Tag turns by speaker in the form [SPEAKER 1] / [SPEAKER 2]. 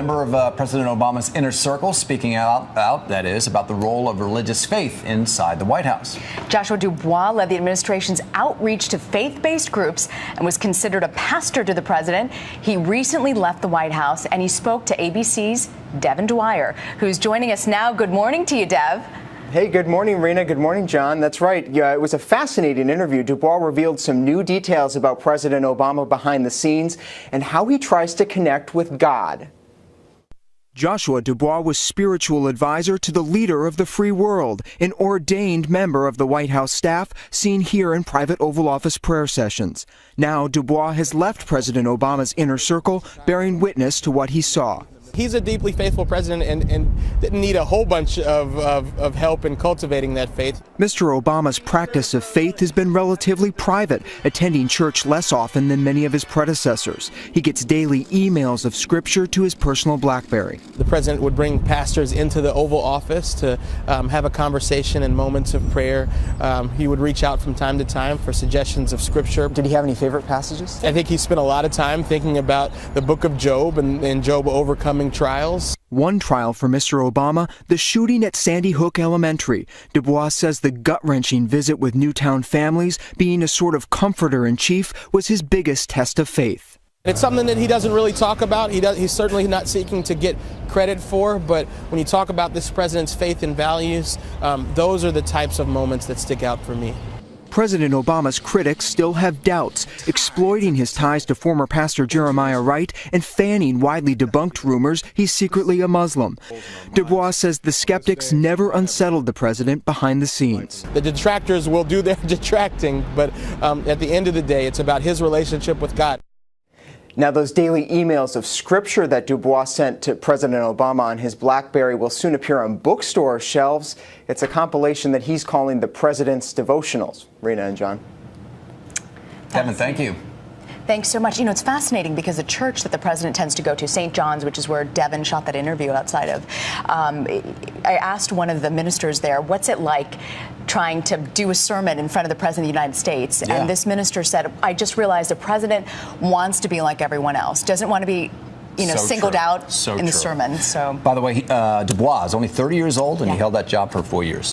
[SPEAKER 1] member of President Obama's inner circle, speaking out, that is, about the role of religious faith inside the White House.
[SPEAKER 2] Joshua DuBois led the administration's outreach to faith-based groups and was considered a pastor to the president. He recently left the White House, and he spoke to ABC's Devin Dwyer, who's joining us now. Good morning to you, Dev.
[SPEAKER 3] Hey, good morning, Rena. Good morning, John. That's right. Yeah, it was a fascinating interview. DuBois revealed some new details about President Obama behind the scenes and how he tries to connect with God.
[SPEAKER 4] Joshua DuBois was spiritual advisor to the leader of the free world, an ordained member of the White House staff seen here in private Oval Office prayer sessions. Now DuBois has left President Obama's inner circle, bearing witness to what he saw.
[SPEAKER 5] He's a deeply faithful president and didn't need a whole bunch of help in cultivating that faith.
[SPEAKER 4] Mr. Obama's practice of faith has been relatively private, attending church less often than many of his predecessors. He gets daily emails of scripture to his personal BlackBerry.
[SPEAKER 5] The president would bring pastors into the Oval Office to have a conversation in moments of prayer. He would reach out from time to time for suggestions of scripture.
[SPEAKER 3] Did he have any favorite passages?
[SPEAKER 5] I think he spent a lot of time thinking about the book of Job and Job overcoming trials.
[SPEAKER 4] One trial for Mr. Obama, the shooting at Sandy Hook Elementary. DuBois says the gut-wrenching visit with Newtown families, being a sort of comforter-in-chief, was his biggest test of faith.
[SPEAKER 5] It's something that he doesn't really talk about. He's certainly not seeking to get credit for, but when you talk about this president's faith and values, those are the types of moments that stick out for me.
[SPEAKER 4] President Obama's critics still have doubts, exploiting his ties to former pastor Jeremiah Wright and fanning widely debunked rumors he's secretly a Muslim. DuBois says the skeptics never unsettled the president behind the scenes.
[SPEAKER 5] The detractors will do their detracting, but at the end of the day, it's about his relationship with God.
[SPEAKER 3] Now, those daily emails of scripture that DuBois sent to President Obama on his BlackBerry will soon appear on bookstore shelves. It's a compilation that he's calling the President's Devotionals. Rena and John.
[SPEAKER 1] Devin, thank you.
[SPEAKER 2] Thanks so much. You know, it's fascinating because the church that the president tends to go to, St. John's, which is where Devin shot that interview outside of, I asked one of the ministers there, what's it like trying to do a sermon in front of the president of the United States? Yeah. And this minister said, I just realized the president wants to be like everyone else, doesn't want to be, you know, singled out in the sermon. So,
[SPEAKER 1] by the way, DuBois is only 30 years old, and he held that job for 4 years.